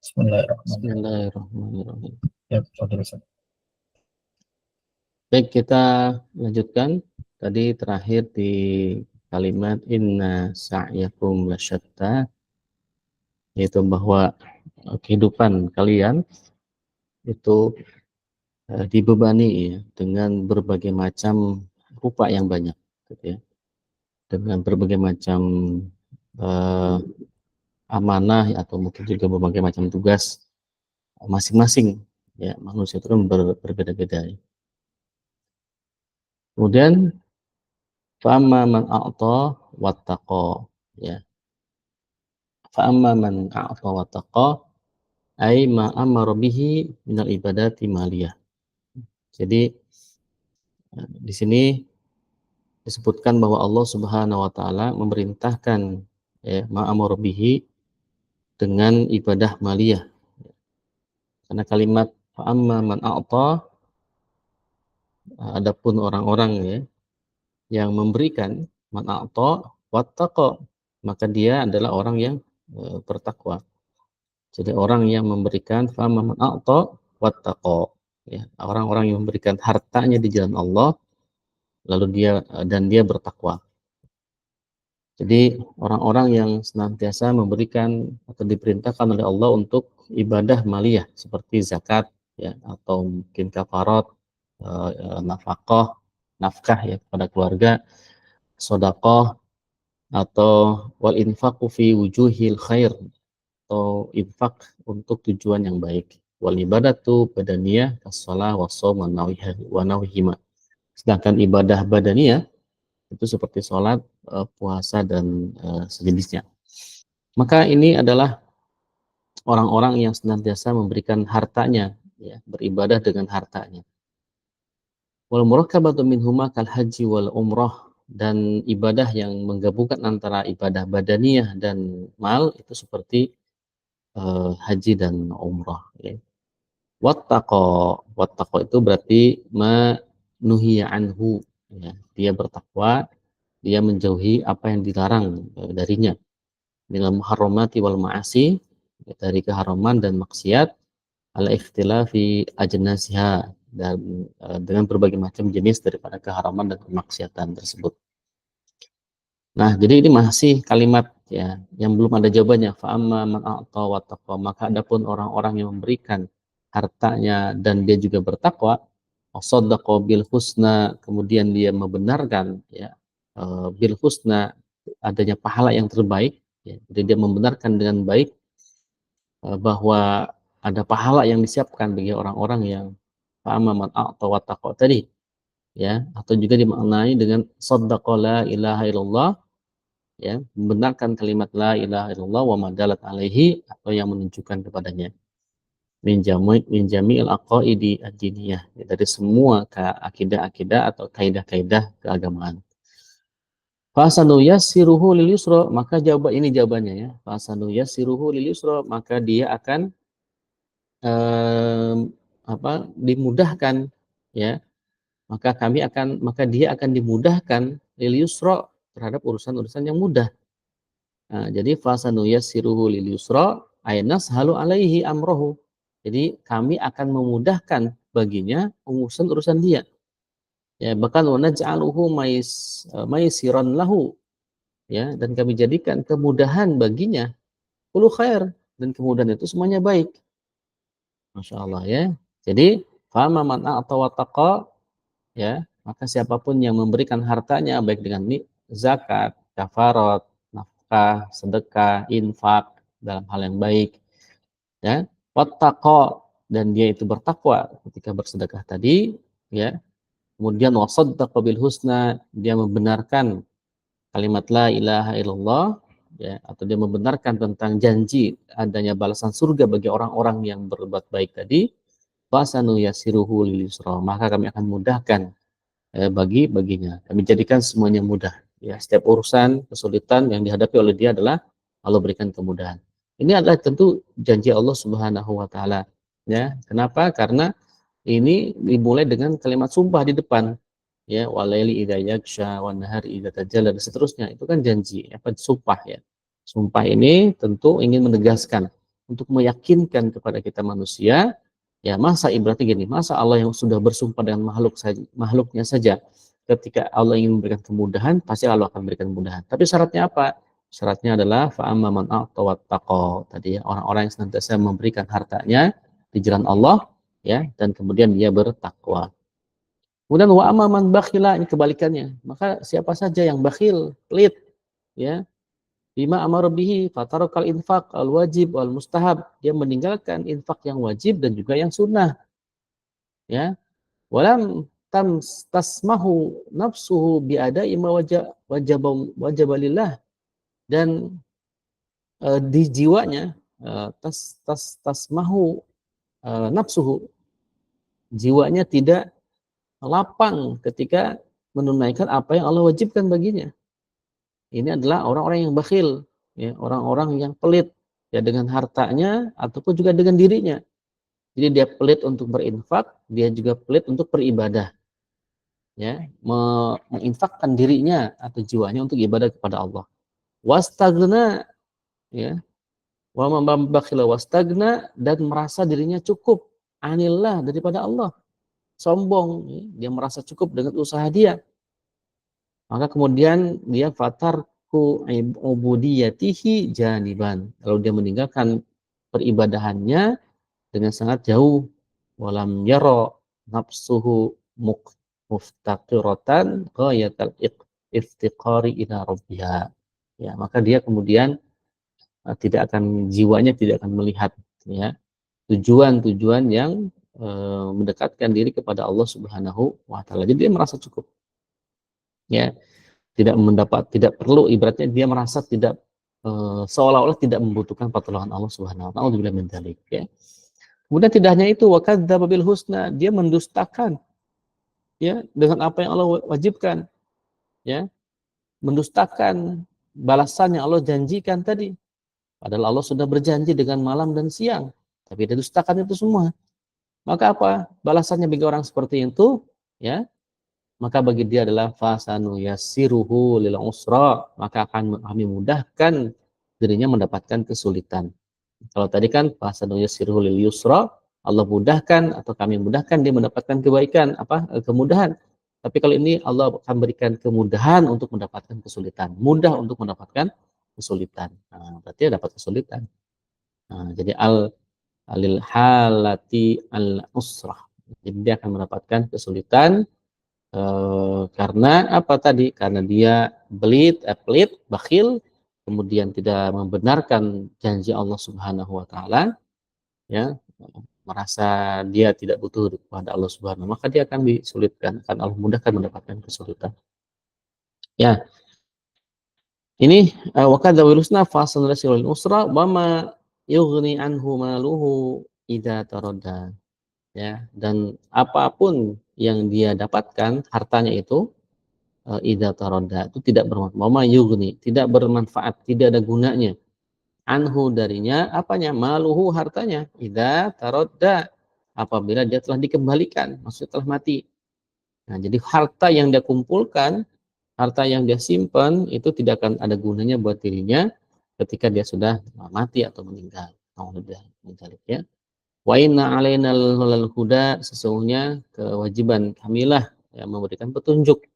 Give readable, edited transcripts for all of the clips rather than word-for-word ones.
Bismillahirrahmanirrahim. Bismillahirrahmanirrahim. Ya, Fadil Ustaz. Baik, kita lanjutkan. Tadi terakhir di kalimat inna sa'yakum lasyatta, yaitu bahwa kehidupan kalian itu dibebani ya, dengan berbagai macam rupa yang banyak, gitu ya. Dengan berbagai macam eh, amanah atau mungkin juga berbagai macam tugas masing-masing ya, manusia itu kan berbeda-beda ya. Kemudian fa'amma man a'ta wattaqa ya. Fa'amma man a'ta wattaqa ay ma amara bihi minal ibadati maliyah. Jadi di sini disebutkan bahwa Allah Subhanahu wa taala memerintahkan ya ma amara bihi dengan ibadah maliyah. Karena kalimat fa'amma man a'ta, adapun orang-orang ya yang memberikan, man a'ta wattaqa, maka dia adalah orang yang bertakwa. Jadi orang yang memberikan fa'amma man a'ta wattaqa, ya, orang-orang yang memberikan hartanya di jalan Allah lalu dia bertakwa. Jadi orang-orang yang senantiasa memberikan atau diperintahkan oleh Allah untuk ibadah maliyah seperti zakat ya, atau mungkin kafarat, nafkah ya kepada keluarga, sedekah, atau wal infaqu fi wujuhil khair, atau infak untuk tujuan yang baik. Wal ibadatu badaniyah kas-shalah was-shaum wa nawhima. Sedangkan ibadah badaniyah itu seperti sholat, puasa dan sejenisnya. Maka ini adalah orang-orang yang senantiasa memberikan hartanya, ya, beribadah dengan hartanya. Wal murakkabatu minhuma kal haji wal umrah, dan ibadah yang menggabungkan antara ibadah badaniyah dan mal itu seperti haji dan umrah. Ya. Wattaqo itu berarti manuhiya anhu, ya. Dia bertakwa, dia menjauhi apa yang dilarang darinya, minal muharramati wal ma'asi, dari keharaman dan maksiat, ala ikhtilafi ajnasiha, dan dengan berbagai macam jenis daripada keharaman dan kemaksiatan tersebut. Nah, jadi ini masih kalimat ya yang belum ada jawabannya. Fa amma man a'ta wa taqwa, maka adapun orang-orang yang memberikan hartanya dan dia juga bertakwa, shaddaqa bil husna, kemudian dia membenarkan ya bil husna, adanya pahala yang terbaik ya. Jadi dia membenarkan dengan baik bahwa ada pahala yang disiapkan bagi orang-orang yang fa amma man a'ta wa taqwa tadi ya, atau juga dimaknai dengan shaddaqa la ilaha illallah, ya, membenarkan kalimat la ilaha illallah wa madalat alaihi, atau yang menunjukkan kepadanya, min jami'il aqaidi ad-diniyah, ya, dari semua akidah-akidah atau kaidah-kaidah keagamaan. Fasanu yassiruhu lil yusra, maka ini jawabannya ya. Fasanu yassiruhu lil yusra, maka dia akan dimudahkan ya. Maka dia akan dimudahkan lil yusra, terhadap urusan-urusan yang mudah. Nah, jadi fasanu yassiruhu lil yusra aynas halu alaihi amrohu. Jadi kami akan memudahkan baginya urusan dia. Ya, bahkan wa naj'aluhu maisiran lahu. Ya, dan kami jadikan kemudahan baginya kullu khair, dan kemudahan itu semuanya baik. Masya Allah ya. Jadi fama man a'ta wa taqa, ya, maka siapapun yang memberikan hartanya baik dengan zakat, kafarat, nafkah, sedekah, infak dalam hal yang baik, ya, wattaqa, dan dia itu bertakwa ketika bersedekah tadi, ya, kemudian wasaddaqa bil husna, dia membenarkan kalimat la ilaha illallah, ya, atau dia membenarkan tentang janji adanya balasan surga bagi orang-orang yang berbuat baik tadi, fasanu yasiruhu lil yusra, maka kami akan mudahkan baginya. Kami jadikan semuanya mudah. Ya, setiap urusan kesulitan yang dihadapi oleh dia adalah Allah berikan kemudahan. Ini adalah tentu janji Allah Subhanahu wa taala. Ya, kenapa? Karena ini dimulai dengan kalimat sumpah di depan. Ya, walaili idza yaksha wan nahari idza tajalla, dan seterusnya. Itu kan janji, sumpah ya. Sumpah ini tentu ingin menegaskan untuk meyakinkan kepada kita manusia, ya masa ibaratnya gini, masa Allah yang sudah bersumpah dengan makhluknya saja, ketika Allah ingin memberikan kemudahan, pasti Allah akan memberikan kemudahan. Tapi syaratnya apa? Syaratnya adalah fa'amma man a'ta wattaqa. Tadi ya, orang-orang yang senantiasa memberikan hartanya di jalan Allah, ya, dan kemudian dia bertakwa. Kemudian wa amma man bakhila, ini kebalikannya. Maka siapa saja yang bakhil, pelit, ya, bima amara bihi fatarakal infaq al wajib wal mustahab, dia meninggalkan infak yang wajib dan juga yang sunnah, ya. Walam tasmahu nafsuhu bi ada'i ma wajabalillah, dan di jiwanya tasmahu nafsuhu, jiwanya tidak lapang ketika menunaikan apa yang Allah wajibkan baginya. Ini adalah orang-orang yang bakhil, ya, orang-orang yang pelit, ya, dengan hartanya ataupun juga dengan dirinya. Jadi dia pelit untuk berinfak, dia juga pelit untuk beribadah, ya, menginfakkan dirinya atau jiwanya untuk ibadah kepada Allah. Wastagna, ya, wa man bakhila wastagna, dan merasa dirinya cukup anillah, daripada Allah, sombong, ya, dia merasa cukup dengan usaha dia. Maka kemudian dia fatarku ubudiyatihi janiban, lalu dia meninggalkan peribadahannya dengan sangat jauh. Walam yaro nafsuhu muftaqiratan ghayatal iftiqari ila rabbiha. Ya, maka dia kemudian tidak akan, jiwanya tidak akan melihat, ya, tujuan-tujuan yang mendekatkan diri kepada Allah Subhanahu wa taala. Jadi dia merasa cukup. Ya, tidak perlu, ibaratnya dia merasa tidak, seolah-olah tidak membutuhkan pertolongan Allah Subhanahu wa taala. Alhamdulillah min dzalik, ya. Kemudian tidak hanya itu, wa kadzdzaba bil husna, dia mendustakan, ya, dengan apa yang Allah wajibkan, ya, mendustakan balasan yang Allah janjikan tadi. Padahal Allah sudah berjanji dengan malam dan siang, tapi dia dustakan itu semua. Maka apa balasannya bagi orang seperti itu? Ya, maka bagi dia adalah fasanu yassiruhu lil usra, maka akan kami mudahkan dirinya mendapatkan kesulitan. Kalau tadi kan fasanu yassiruhu lil yusra, Allah mudahkan atau kami mudahkan dia mendapatkan kebaikan, kemudahan. Tapi kalau ini Allah akan berikan kemudahan untuk mendapatkan kesulitan, mudah untuk mendapatkan kesulitan. Nah, berarti dapat kesulitan. Nah, jadi alil halati al usrah. Jadi dia akan mendapatkan kesulitan karena apa tadi? Karena dia pelit, bakhil, kemudian tidak membenarkan janji Allah Subhanahu wa taala, ya, merasa dia tidak butuh kepada Allah Subhanahu, maka dia akan disulitkan, akan Allah mudahkan mendapatkan kesulitan. Ya, ini wa kadzdzabul husna fasanulasil usra wa ma yughni anhu maluhu idza taradda. Ya, dan apapun yang dia dapatkan hartanya itu idza taradda itu tidak bermanfaat. Wa ma yughni, tidak bermanfaat, tidak ada gunanya. Anhu, darinya, apanya? Maluhu, hartanya. Idza taradda, apabila dia telah dikembalikan, maksudnya telah mati. Nah, jadi harta yang dia kumpulkan, harta yang dia simpan itu tidak akan ada gunanya buat dirinya ketika dia sudah mati atau meninggal. Alhamdulillah, ya. Wa inna alaina lal huda, sesungguhnya kewajiban kamilah, ya, memberikan petunjuk.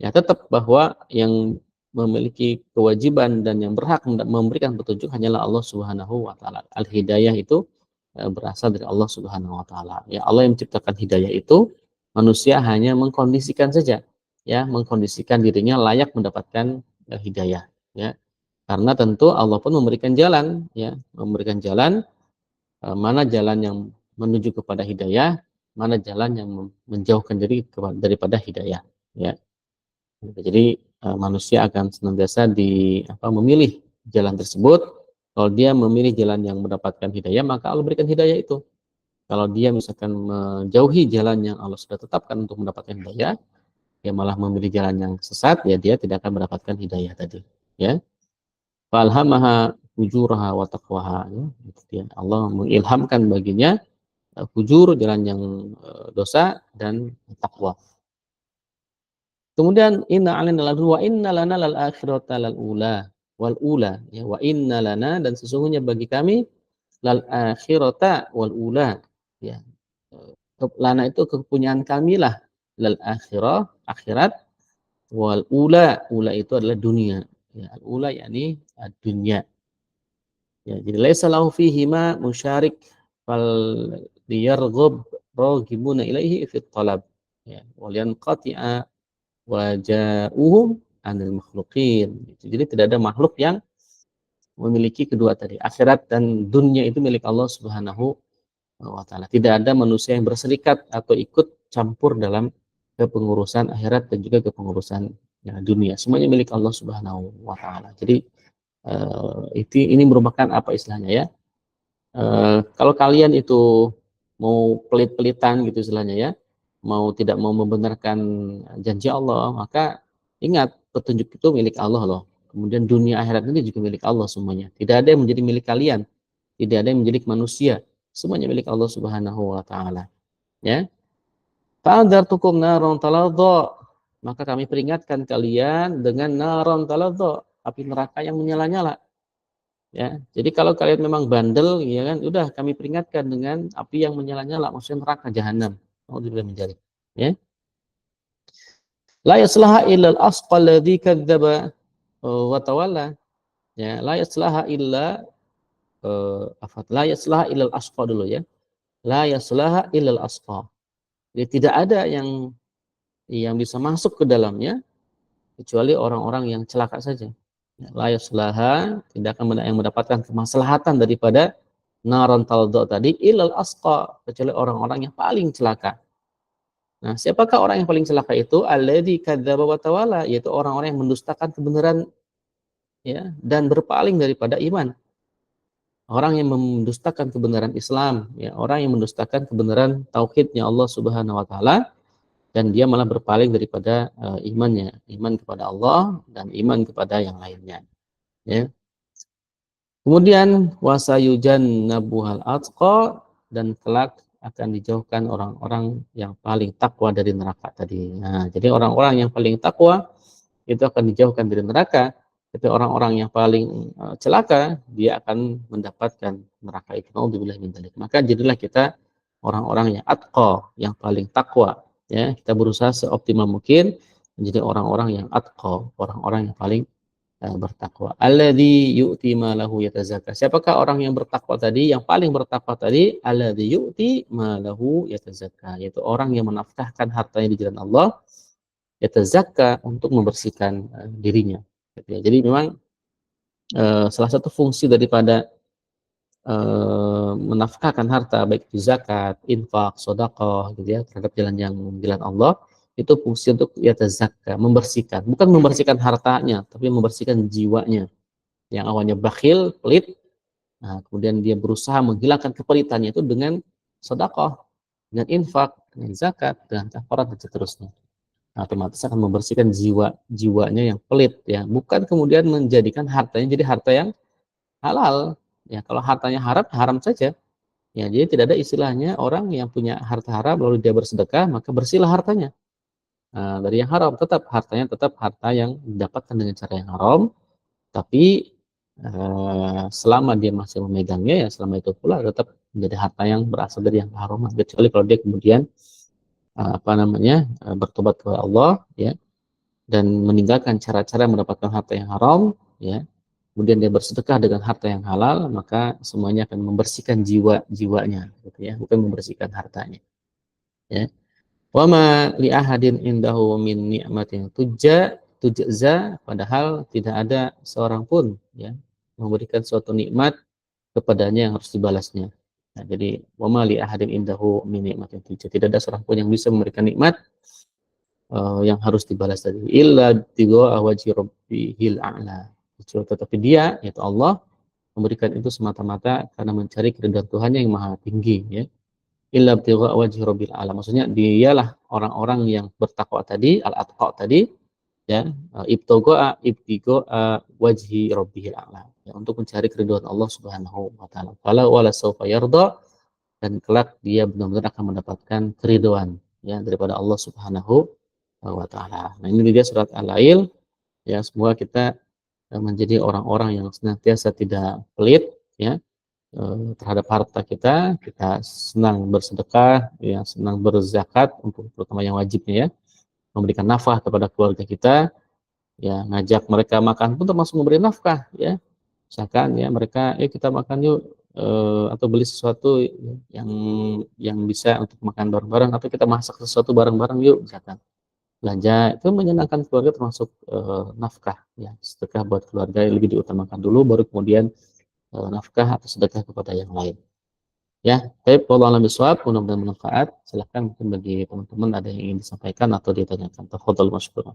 Ya, tetap bahwa yang memiliki kewajiban dan yang berhak memberikan petunjuk hanyalah Allah Subhanahu wa taala. Al-hidayah itu berasal dari Allah Subhanahu wa taala. Ya, Allah yang menciptakan hidayah itu, manusia hanya mengkondisikan saja, ya, mengkondisikan dirinya layak mendapatkan hidayah, ya. Karena tentu Allah pun memberikan jalan, ya, memberikan jalan, mana jalan yang menuju kepada hidayah, mana jalan yang menjauhkan diri daripada hidayah, ya. Jadi manusia akan senantiasa memilih jalan tersebut. Kalau dia memilih jalan yang mendapatkan hidayah, maka Allah berikan hidayah itu. Kalau dia misalkan menjauhi jalan yang Allah sudah tetapkan untuk mendapatkan hidayah, dia malah memilih jalan yang sesat, ya dia tidak akan mendapatkan hidayah tadi. Ya. Falhamaha fujuraha wa taqwaha. Ya. Allah mengilhamkan baginya fujur, jalan yang dosa, dan takwa. Kemudian inna alaina wa inna lana lal akhirata lal ula wal ula, ya, wa inna lana, dan sesungguhnya bagi kami lal akhirata wal ula, ya. Lana itu kepunyaan kamilah, lal akhirah, akhirat, wal ula, ula itu adalah dunia. Ya, al ula yakni dunia. Ya, jadi laisa lahu fihima musyarik fal liyarghab raghibuna ilaihi fi talab. Ya, wal yanqati'a waja'uhum anil makhluqin. Jadi tidak ada makhluk yang memiliki kedua tadi. Akhirat dan dunia itu milik Allah Subhanahu wa taala. Tidak ada manusia yang berserikat atau ikut campur dalam kepengurusan akhirat dan juga kepengurusan ya, dunia. Semuanya milik Allah Subhanahu wa taala. Jadi ini merupakan apa istilahnya ya? Kalau kalian itu mau pelit-pelitan gitu istilahnya ya, mau tidak mau membenarkan janji Allah, maka ingat petunjuk itu milik Allah loh. Kemudian dunia akhirat ini juga milik Allah semuanya. Tidak ada yang menjadi milik kalian, tidak ada yang menjadi manusia. Semuanya milik Allah Subhanahu wa taala. Ya. Fa'andzartukum naron taladha. Maka kami peringatkan kalian dengan naron taladha, api neraka yang menyala-nyala. Ya, jadi kalau kalian memang bandel, ya kan, udah kami peringatkan dengan api yang menyala-nyala, maksudnya neraka jahanam. Alhamdulillah menjadi. Ya, la yaslaha illa al-asqa alladhi kadzdzaba wa tawalla. Ya, la yaslaha illa la yaslaha illa al-asqa dulu ya. La yaslaha illa al-asqa. Jadi tidak ada yang bisa masuk ke dalamnya kecuali orang-orang yang celaka saja. La yaslaha, tidak akan yang mendapatkan kemaslahatan daripada naron taldo tadi ilal asqa, kecuali orang-orang yang paling celaka. Nah, siapakah orang yang paling celaka itu? Alladzi kadzdzaba wa tawalla, yaitu orang-orang yang mendustakan kebenaran ya dan berpaling daripada iman. Orang yang mendustakan kebenaran Islam, ya, orang yang mendustakan kebenaran tauhidnya Allah Subhanahu wa taala dan dia malah berpaling daripada imannya, iman kepada Allah dan iman kepada yang lainnya, ya. Kemudian wasayujan nabuhal atqa, dan kelak akan dijauhkan orang-orang yang paling takwa dari neraka tadi. Nah, jadi orang-orang yang paling takwa itu akan dijauhkan dari neraka, tapi orang-orang yang paling celaka dia akan mendapatkan neraka itu. Naudzubillah min dzalik. Maka jadilah kita orang-orang yang atqa, yang paling takwa, ya. Kita berusaha seoptimal mungkin menjadi orang-orang yang atqa, orang-orang yang paling bertakwa. Alladzi yu'ti malahu yatazakka. Siapakah orang yang bertakwa tadi? Yang paling bertakwa tadi, alladzi yu'ti malahu yatazakka, yaitu orang yang menafkahkan hartanya di jalan Allah, yatazakka, untuk membersihkan dirinya. Gitu ya. Jadi memang salah satu fungsi daripada menafkahkan harta, baik itu zakat, infak, sedekah gitu ya, terhadap jalan Allah, itu fungsi untuk yatazakka, membersihkan, bukan membersihkan hartanya, tapi membersihkan jiwanya. Yang awalnya bakhil, pelit, nah, kemudian dia berusaha menghilangkan kepelitannya itu dengan sedekah, dengan infak, dengan zakat, dengan kafarat dan seterusnya. Nah, otomatis akan membersihkan jiwanya yang pelit ya, bukan kemudian menjadikan hartanya jadi harta yang halal. Ya, kalau hartanya haram, haram saja. Ya, jadi tidak ada istilahnya orang yang punya harta haram lalu dia bersedekah, maka bersihlah hartanya. Nah, dari yang haram, tetap hartanya tetap harta yang didapatkan dengan cara yang haram, tapi selama dia masih memegangnya, ya selama itu pula tetap menjadi harta yang berasal dari yang haram, kecuali kalau dia kemudian bertobat kepada Allah ya, dan meninggalkan cara-cara mendapatkan harta yang haram ya, kemudian dia bersedekah dengan harta yang halal, maka semuanya akan membersihkan jiwanya gitu ya, bukan membersihkan hartanya ya. Wa ma li ahadin indahu min ni'matin tujza, padahal tidak ada seorang pun ya memberikan suatu nikmat kepadanya yang harus dibalasnya. Nah, jadi wa ma li ahadin indahu min ni'matin tujza, tidak ada seorang pun yang bisa memberikan nikmat yang harus dibalas tadi, illa tiga wajhi rabbihil a'la, tetapi dia, yaitu Allah, memberikan itu semata-mata karena mencari keridhaan Tuhan yang maha tinggi ya. Illa tiga wajhi rabbil a'la, maksudnya dialah orang-orang yang bertakwa tadi, al-atqa tadi ya, ibtigoa wajhi rabbihil a'la, ya, untuk mencari keridhaan Allah Subhanahu wa taala. Fala wala saufa yarda, dan kelak dia benar-benar akan mendapatkan keridhaan ya daripada Allah Subhanahu wa taala. Nah, ini dia surat Al-Lail ya, semoga kita menjadi orang-orang yang senantiasa tidak pelit ya, terhadap harta kita, kita senang bersedekah, ya, senang berzakat untuk terutama yang wajibnya ya, memberikan nafkah kepada keluarga kita, ya, ngajak mereka makan pun termasuk memberi nafkah, ya. Misalkan ya mereka, kita makan yuk, atau beli sesuatu yang bisa untuk makan bareng-bareng, atau kita masak sesuatu bareng-bareng yuk, misalkan. Belanja itu menyenangkan keluarga termasuk nafkah, ya, sedekah buat keluarga yang lebih diutamakan dulu, baru kemudian nafkah atau sedekah kepada yang lain. Ya, baik, wallahu a'lam bishawab, mudah-mudahan bermanfaat. Silakan mungkin bagi teman-teman ada yang ingin disampaikan atau ditanyakan. Tafadhol masykuran.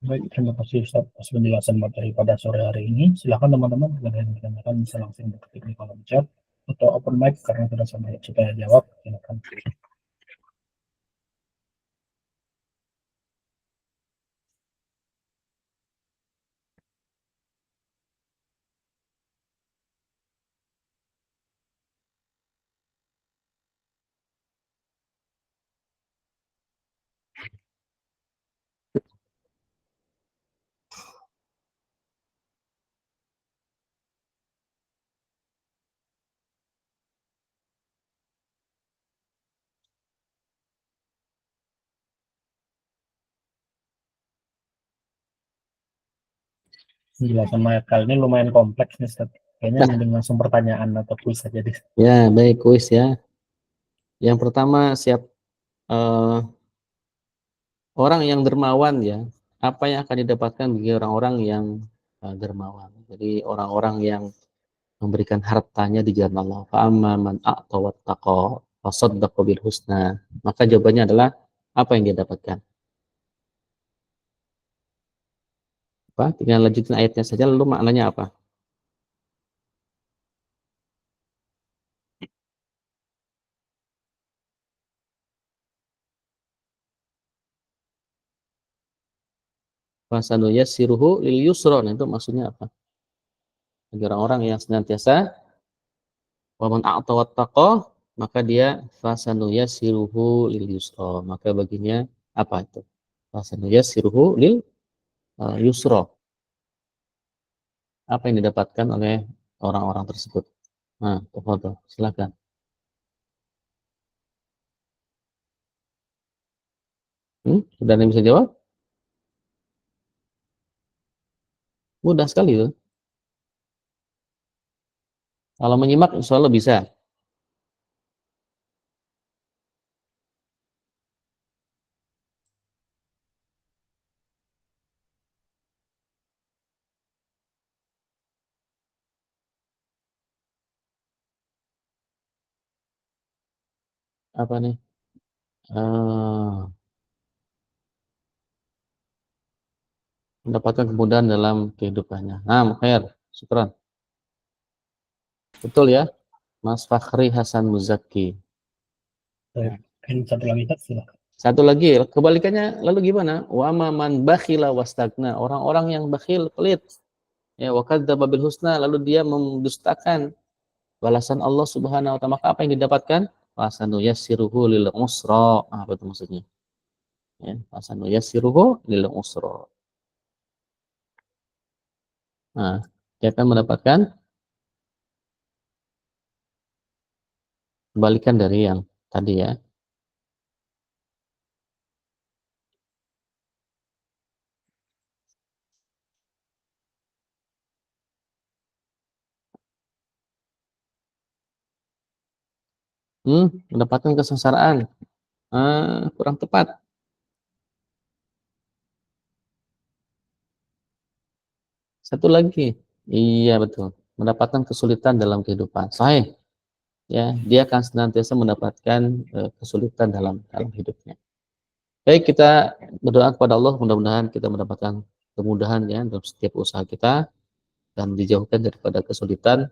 Baik, terima kasih Ustaz atas penjelasan materi pada sore hari ini. Silakan teman-teman, jika ada yang ditanyakan bisa langsung ketik di kolom chat atau open mic karena sudah sampai supaya jawab. Silakan. Penjelasan ayat kali ini lumayan kompleks nih Ustaz. Kayaknya mending langsung pertanyaan atau kuis saja deh. Ya, baik, kuis ya. Yang pertama, siap orang yang dermawan ya. Apa yang akan didapatkan bagi orang-orang yang dermawan. Jadi orang-orang yang memberikan hartanya di jalan Allah. Fa'amma man a'ta wattaqa wasaddaqa bil husna. Maka jawabannya adalah apa yang dia dapatkan? Apa? Tinggal lanjutin ayatnya saja, lalu maknanya apa? Fasanuyassiruhu lil yusra. Nah, itu maksudnya apa? Bagi orang-orang yang senantiasa wa man a'ta wattaqa, maka dia fasanuyassiruhu lil yusra. Maka baginya apa itu? Fasanuyassiruhu lil yusra. Apa yang didapatkan oleh orang-orang tersebut? Nah, tafadhol, silakan. Sudah ada yang bisa jawab? Mudah sekali tuh. Kalau menyimak insya Allah bisa. Apa nih? Mendapatkan kemudahan dalam kehidupannya. Nah, khair. Syukran. Betul ya, Mas Fakhri Hasan Muzaki. Baik, ini satu lagi Ustaz, silakan. Satu lagi, kebalikannya lalu gimana? Wa man bakhila wastagna. Orang-orang yang bakhil, pelit. Ya, wa kadzdzaba bil husna, lalu dia mendustakan balasan Allah Subhanahu wa taala. Maka apa yang didapatkan? Fasanu yassiruhu lil usra. Apa itu maksudnya? Ya, fasanu yassiruhu lil usra. Nah, dia akan mendapatkan kebalikan dari yang tadi ya. Mendapatkan kesengsaraan. Kurang tepat. Satu lagi. Iya, betul. Mendapatkan kesulitan dalam kehidupan. Sahih. Ya, dia akan senantiasa mendapatkan kesulitan dalam hidupnya. Baik, kita berdoa kepada Allah, mudah-mudahan kita mendapatkan kemudahan ya dalam setiap usaha kita dan dijauhkan daripada kesulitan.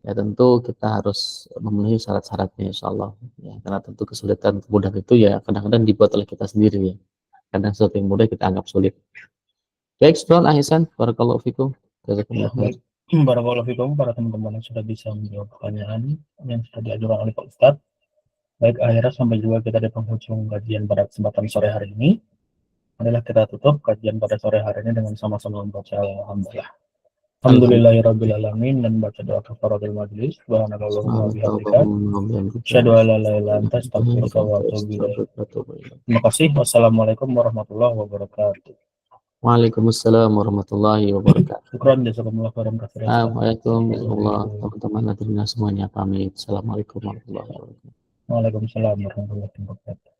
Ya, tentu kita harus memenuhi syarat-syaratnya insyaallah. Ya, karena tentu kesulitan kemudahan itu ya kadang-kadang dibuat oleh kita sendiri ya. Kadang sesuatu yang mudah kita anggap sulit. Baik, Subhan Ahsan, barakallahu fikum. Ya, baik. Barakallahu fikum para teman-teman yang sudah bisa menjawab pertanyaan yang sudah diajukan oleh Pak Ustadz. Baik, akhirnya sampai juga kita di penghujung kajian pada kesempatan sore hari ini. Adalah kita tutup kajian pada sore hari ini dengan sama-sama membaca alhamdulillah. Alhamdulillahirabbil alamin, dan baca doa kafaratul majlis. Subhanallahumma wa bihamdika, asyhadu an la ilaha illa anta, astaghfiruka wa atubu ilaik. Terima kasih. Wassalamualaikum warahmatullahi wabarakatuh. Waalaikumsalam warahmatullahi wabarakatuh. Syukran, jazakumullah khairan katsiran. Waalaikumsalam teman-teman hadirin semuanya, pamit. Assalamualaikum warahmatullahi wabarakatuh. Waalaikumsalam warahmatullahi wabarakatuh.